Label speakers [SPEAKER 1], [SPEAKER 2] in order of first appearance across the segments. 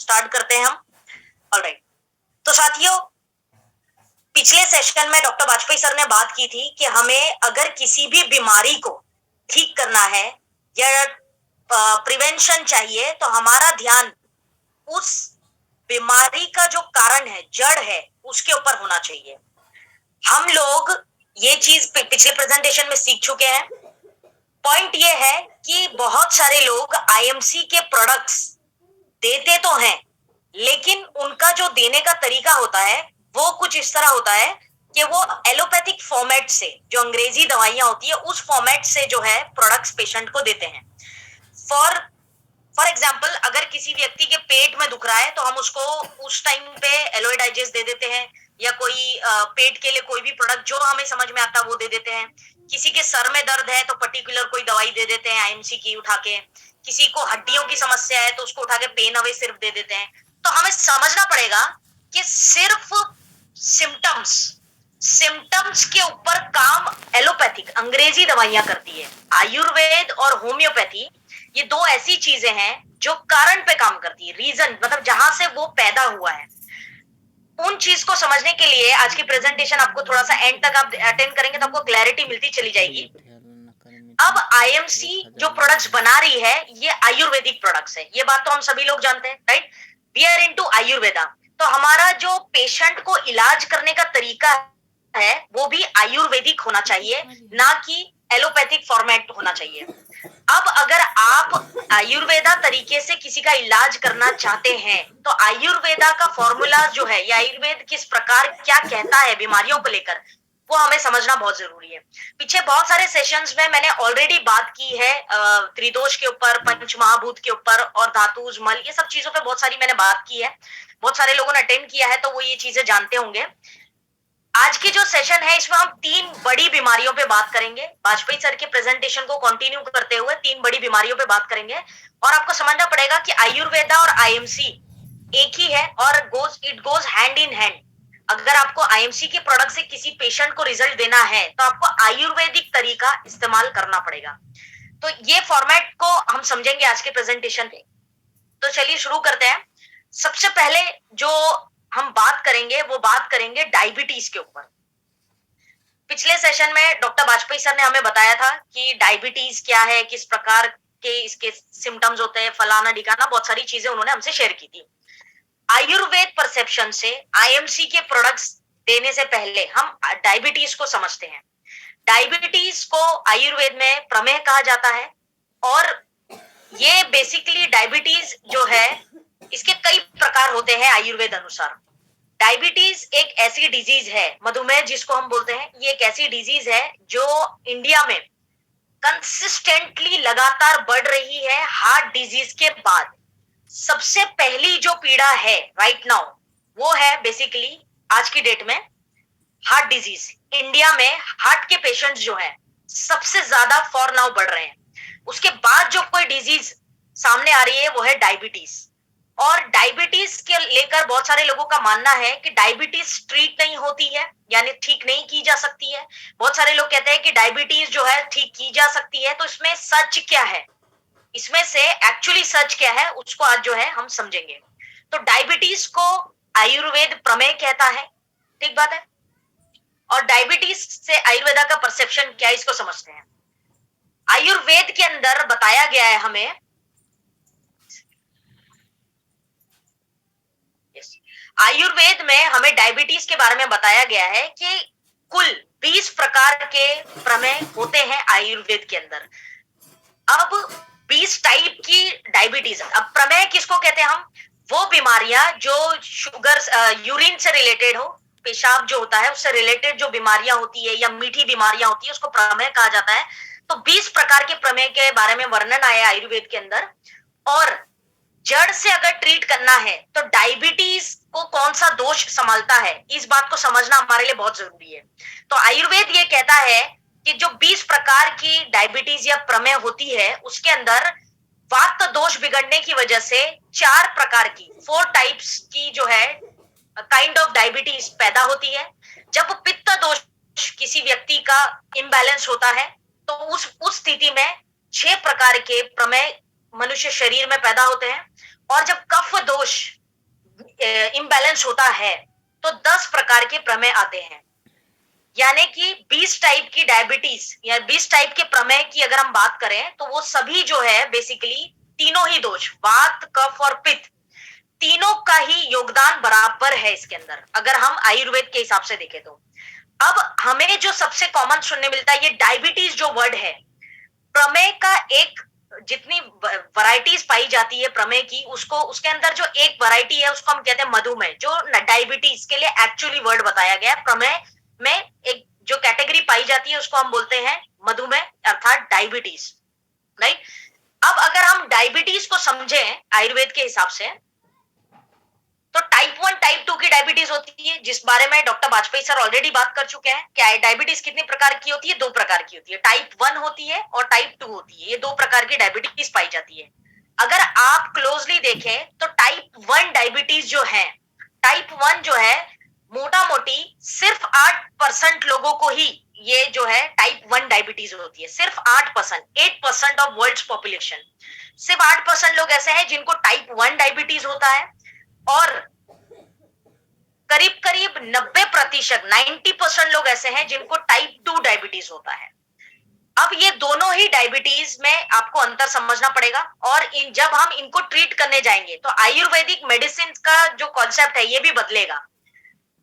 [SPEAKER 1] Start करते हैं हम। ऑलराइट, तो साथियों, पिछले सेशन में डॉक्टर वाजपेयी सर ने बात की थी कि हमें अगर किसी भी बीमारी को ठीक करना है या प्रिवेंशन चाहिए तो हमारा ध्यान उस बीमारी का जो कारण है, जड़ है, उसके ऊपर होना चाहिए। हम लोग ये चीज पिछले प्रेजेंटेशन में सीख चुके हैं। पॉइंट ये है कि बहुत सारे लोग आईएमसी के प्रोडक्ट्स देते तो हैं, लेकिन उनका जो देने का तरीका होता है वो कुछ इस तरह होता है कि वो एलोपैथिक फॉर्मेट से, जो अंग्रेजी दवाइयां होती है उस फॉर्मेट से जो है प्रोडक्ट्स पेशेंट को देते हैं। फॉर एग्जाम्पल, अगर किसी व्यक्ति के पेट में दुख रहा है तो हम उसको उस टाइम पे एलोए डाइजेस्ट दे देते हैं, या कोई पेट के लिए कोई भी प्रोडक्ट जो हमें समझ में आता है वो दे देते हैं। किसी के सर में दर्द है तो पर्टिकुलर कोई दवाई दे देते हैं आईएमसी की उठा के। किसी को हड्डियों की समस्या है तो उसको उठा के पेन अवे सिर्फ दे देते हैं। तो हमें समझना पड़ेगा कि सिर्फ सिम्टम्स के ऊपर काम एलोपैथिक अंग्रेजी दवाइयां करती है। आयुर्वेद और होम्योपैथी ये दो ऐसी चीजें हैं जो कारण पे काम करती है, रीजन मतलब जहां से वो पैदा हुआ है। उन चीज को समझने के लिए आज की प्रेजेंटेशन आपको थोड़ा सा एंड तक आप अटेंड करेंगे तो आपको क्लैरिटी मिलती चली जाएगी। अब आईएमसी जो प्रोडक्ट्स बना रही है ये आयुर्वेदिक प्रोडक्ट्स है, ये बात तो हम सभी लोग जानते हैं, right? We are into Ayurveda. तो हमारा जो पेशेंट को इलाज करने का तरीका है वो भी आयुर्वेदिक होना चाहिए, ना कि एलोपैथिक फॉर्मेट होना चाहिए। अब अगर आप आयुर्वेदा तरीके से किसी का इलाज करना चाहते हैं तो आयुर्वेदा का फॉर्मूला जो है या आयुर्वेद किस प्रकार क्या कहता है बीमारियों को लेकर, वो हमें समझना बहुत जरूरी है। पीछे बहुत सारे सेशंस में मैंने ऑलरेडी बात की है त्रिदोष के ऊपर, पंच महाभूत के ऊपर और धातुज मल, ये सब चीजों पे बहुत सारी मैंने बात की है। बहुत सारे लोगों ने अटेंड किया है तो वो ये चीजें जानते होंगे। आज की जो सेशन है इसमें हम तीन बड़ी बीमारियों पे बात करेंगे। वाजपेयी सर के प्रेजेंटेशन को कंटिन्यू करते हुए तीन बड़ी बीमारियों पे बात करेंगे। और आपको समझना पड़ेगा कि आयुर्वेदा और आईएमसी एक ही है और it goes hand in hand. अगर आपको आईएमसी के प्रोडक्ट से किसी पेशेंट को रिजल्ट देना है तो आपको आयुर्वेदिक तरीका इस्तेमाल करना पड़ेगा। तो ये फॉर्मेट को हम समझेंगे आज के प्रेजेंटेशन में। तो चलिए शुरू करते हैं। सबसे पहले जो हम बात करेंगे वो बात करेंगे डायबिटीज के ऊपर। पिछले सेशन में डॉक्टर वाजपेयी सर ने हमें बताया था कि डायबिटीज क्या है, किस प्रकार के इसके सिम्टम्स होते हैं, फलाना ढिकाना, बहुत सारी चीजें उन्होंने हमसे शेयर की थी। आयुर्वेद परसेप्शन से आईएमसी के प्रोडक्ट्स देने से पहले हम डायबिटीज को समझते हैं। डायबिटीज को आयुर्वेद में प्रमेह कहा जाता है और ये बेसिकली डायबिटीज जो है इसके कई प्रकार होते हैं आयुर्वेद अनुसार। डायबिटीज एक ऐसी डिजीज है, मधुमेह जिसको हम बोलते हैं, ये एक ऐसी डिजीज है जो इंडिया में कंसिस्टेंटली लगातार बढ़ रही है। हार्ट डिजीज के बाद सबसे पहली जो पीड़ा है राइट नाउ वो है बेसिकली आज की डेट में हार्ट डिजीज। इंडिया में हार्ट के पेशेंट्स जो है सबसे ज्यादा फॉर नाउ बढ़ रहे हैं। उसके बाद जो कोई डिजीज सामने आ रही है वो है डायबिटीज। और डायबिटीज के लेकर बहुत सारे लोगों का मानना है कि डायबिटीज ट्रीट नहीं होती है, यानी ठीक नहीं की जा सकती है। बहुत सारे लोग कहते हैं कि डायबिटीज जो है ठीक की जा सकती है। तो इसमें सच क्या है, इसमें से एक्चुअली सच क्या है, उसको आज जो है हम समझेंगे। तो डायबिटीज को आयुर्वेद प्रमेय कहता है, ठीक बात है। और डायबिटीज से आयुर्वेदा का परसेप्शन क्या है इसको समझते हैं। आयुर्वेद के अंदर बताया गया है हमें, आयुर्वेद में हमें डायबिटीज के बारे में बताया गया है कि कुल 20 प्रकार के प्रमेय होते हैं आयुर्वेद के अंदर। अब 20 टाइप की डायबिटीज। अब प्रमेय किसको कहते हैं हम, वो बीमारियां जो शुगर यूरिन से रिलेटेड हो, पेशाब जो होता है उससे रिलेटेड जो बीमारियां होती है या मीठी बीमारियां होती है उसको प्रमेय कहा जाता है। तो 20 प्रकार के प्रमेय के बारे में वर्णन आया आयुर्वेद के अंदर। और जड़ से अगर ट्रीट करना है तो डायबिटीज को कौन सा दोष संभालता है, इस बात को समझना हमारे लिए बहुत जरूरी है। तो आयुर्वेद ये कहता है कि जो 20 प्रकार की डायबिटीज या प्रमेय होती है उसके अंदर वात दोष बिगड़ने की वजह से 4 प्रकार की 4 टाइप्स की जो है काइंड ऑफ डायबिटीज पैदा होती है। जब पित्त दोष किसी व्यक्ति का इम्बैलेंस होता है तो उस स्थिति में 6 प्रकार के प्रमेय मनुष्य शरीर में पैदा होते हैं। और जब कफ दोष इम्बैलेंस होता है तो 10 प्रकार के प्रमेय आते हैं, यानी कि 20 टाइप की डायबिटीज या 20 टाइप के प्रमेय की अगर हम बात करें तो वो सभी जो है बेसिकली तीनों ही दोष, वात, कफ और पित्त, तीनों का ही योगदान बराबर है इसके अंदर, अगर हम आयुर्वेद के हिसाब से देखें तो। अब हमें जो सबसे कॉमन सुनने मिलता है, ये डायबिटीज जो वर्ड है, प्रमेय का एक, जितनी वैरायटीज पाई जाती है प्रमेय की, उसको उसके अंदर जो एक वैरायटी है उसको हम कहते हैं मधुमेह, जो डायबिटीज के लिए एक्चुअली वर्ड बताया गया है। प्रमेय में एक जो कैटेगरी पाई जाती है उसको हम बोलते हैं मधुमेह अर्थात डायबिटीज, राइट। अब अगर हम डायबिटीज को समझें आयुर्वेद के हिसाब से, तो टाइप 1 टाइप 2 की डायबिटीज होती है, जिस बारे में डॉक्टर वाजपेयी सर ऑलरेडी बात कर चुके हैं। क्या है डायबिटीज कितने प्रकार की होती है? 2 प्रकार की होती है, टाइप 1 होती है और टाइप 2 होती है, ये 2 प्रकार की डायबिटीज पाई जाती है। अगर आप क्लोजली देखें तो टाइप 1 डायबिटीज जो है, टाइप 1 जो है मोटा मोटी सिर्फ 8% लोगों को ही ये जो है टाइप 1 डायबिटीज होती है, सिर्फ 8% ऑफ वर्ल्ड पॉपुलेशन, सिर्फ 8% लोग ऐसे हैं जिनको टाइप 1 डायबिटीज होता है, और करीब करीब 90%, 90% लोग ऐसे हैं जिनको टाइप 2 डायबिटीज होता है। अब ये दोनों ही डायबिटीज में आपको अंतर समझना पड़ेगा, और जब हम इनको ट्रीट करने जाएंगे तो आयुर्वेदिक मेडिसिन का जो कॉन्सेप्ट है ये भी बदलेगा।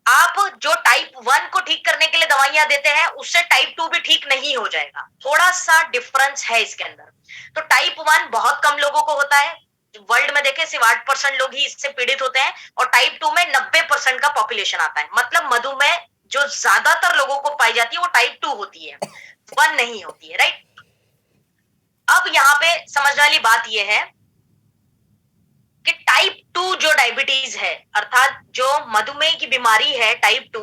[SPEAKER 1] आप जो टाइप 1 को ठीक करने के लिए दवाइयां देते हैं उससे टाइप 2 भी ठीक नहीं हो जाएगा, थोड़ा सा डिफरेंस है इसके अंदर। तो टाइप 1 बहुत कम लोगों को होता है, वर्ल्ड में देखें सिर्फ 8% लोग ही इससे पीड़ित होते हैं, और टाइप 2 में 90% का पॉपुलेशन आता है। मतलब मधुमेह जो ज्यादातर लोगों को पाई जाती है वो टाइप 2 होती है, 1 नहीं होती है, राइट। अब यहाँ पे समझने वाली बात यह है कि टाइप 2 जो डायबिटीज है अर्थात जो मधुमेह की बीमारी है टाइप 2,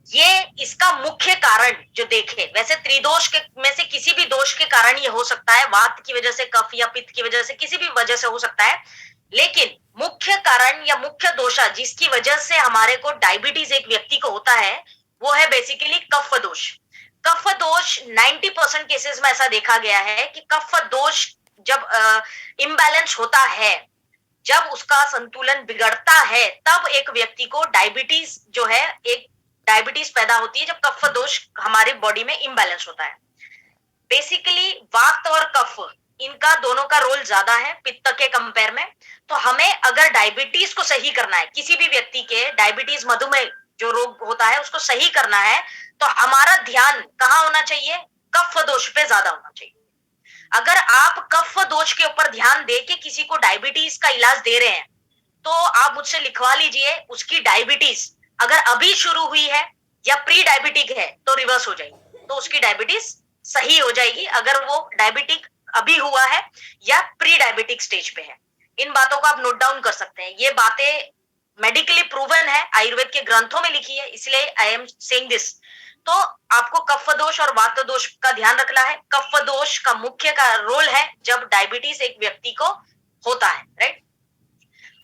[SPEAKER 1] ये इसका मुख्य कारण जो देखे, वैसे त्रिदोष के में से किसी भी दोष के कारण ये हो सकता है, वात की वजह से, कफ या पित्त की वजह से, किसी भी वजह से हो सकता है, लेकिन मुख्य कारण या मुख्य दोषा जिसकी वजह से हमारे को डायबिटीज एक व्यक्ति को होता है वो है बेसिकली कफ दोष। कफ दोष 90% केसेस में ऐसा देखा गया है कि कफ दोष जब इम्बैलेंस होता है, जब उसका संतुलन बिगड़ता है, तब एक व्यक्ति को डायबिटीज जो है, एक डायबिटीज पैदा होती है जब कफ दोष हमारे बॉडी में इम्बैलेंस होता है। बेसिकली वात और कफ इनका दोनों का रोल ज्यादा है पित्त के कंपेयर में। तो हमें अगर डायबिटीज को सही करना है, किसी भी व्यक्ति के डायबिटीज मधुमेह जो रोग होता है उसको सही करना है, तो हमारा ध्यान कहाँ होना चाहिए? कफ दोष पे ज्यादा होना चाहिए। अगर आप कफ दोष के ऊपर ध्यान दे के किसी को डायबिटीज का इलाज दे रहे हैं तो आप मुझसे लिखवा लीजिए, उसकी डायबिटीज अगर अभी शुरू हुई है या प्री डायबिटिक है तो रिवर्स हो जाएगी, तो उसकी डायबिटीज सही हो जाएगी अगर वो डायबिटिक अभी हुआ है या प्री डायबिटिक स्टेज पे है। इन बातों को आप नोट डाउन कर सकते हैं, ये बातें मेडिकली प्रूवन है, आयुर्वेद के ग्रंथों में लिखी है, इसलिए आई एम सेइंग दिस। तो आपको कफ दोष और वात दोष का ध्यान रखना है। कफ दोष का मुख्य का रोल है जब डायबिटीज एक व्यक्ति को होता है, राइट।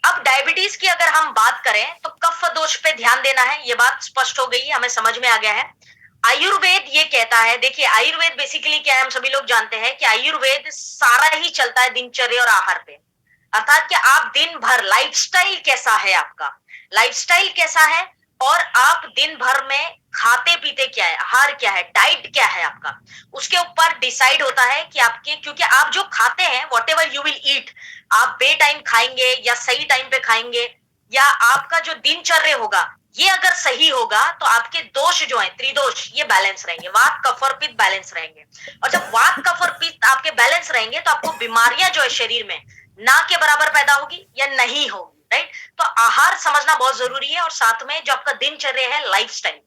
[SPEAKER 1] अब डायबिटीज की अगर हम बात करें तो कफ दोष पे ध्यान देना है, ये बात स्पष्ट हो गई, हमें समझ में आ गया है। आयुर्वेद ये कहता है, देखिए आयुर्वेद बेसिकली क्या है, हम सभी लोग जानते हैं कि आयुर्वेद सारा ही चलता है दिनचर्या और आहार पे, अर्थात कि आप दिन भर लाइफस्टाइल कैसा है, आपका लाइफस्टाइल कैसा है, और आप दिन भर में खाते पीते क्या है, आहार क्या है, डाइट क्या है आपका, उसके ऊपर डिसाइड होता है कि आपके, क्योंकि आप जो खाते हैं what ever you will eat, आप बे टाइम खाएंगे या सही टाइम पे खाएंगे, या आपका जो दिनचर्या होगा ये अगर सही होगा तो आपके दोष जो है त्रिदोष ये बैलेंस रहेंगे, वात कफ और पित्त बैलेंस रहेंगे। और जब वात कफ और पित्त आपके बैलेंस रहेंगे तो आपको बीमारियां जो है शरीर में ना के बराबर पैदा होगी या नहीं होगी, राइट। तो आहार समझना बहुत जरूरी है, और साथ में जो आपका दिनचर्या है, लाइफस्टाइल।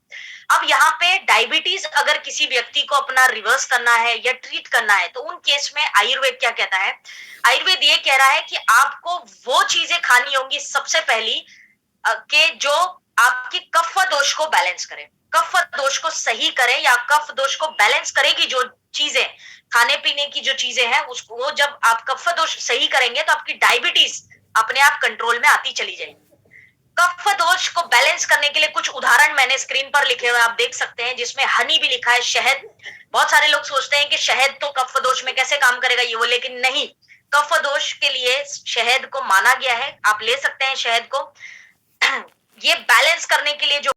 [SPEAKER 1] अब यहाँ पे डायबिटीज अगर किसी व्यक्ति को अपना रिवर्स करना है या ट्रीट करना है तो उन केस में आयुर्वेद क्या कहता है? आयुर्वेद ये कह रहा है कि आपको वो चीजें खानी होंगी सबसे पहली के जो आपकी कफ दोष को बैलेंस करे, कफ दोष को सही करे, या कफ दोष को बैलेंस करेगी जो चीजें, खाने पीने की जो चीजें हैं उसको जब आप कफ दोष सही करेंगे तो आपकी डायबिटीज अपने आप कंट्रोल में आती चली जाएगी। कफ दोष को बैलेंस करने के लिए कुछ उदाहरण मैंने स्क्रीन पर लिखे हुए आप देख सकते हैं, जिसमें हनी भी लिखा है, शहद। बहुत सारे लोग सोचते हैं कि शहद तो कफ दोष में कैसे काम करेगा ये वो, लेकिन नहीं, कफ दोष के लिए शहद को माना गया है, आप ले सकते हैं शहद को। ये बैलेंस करने के लिए जो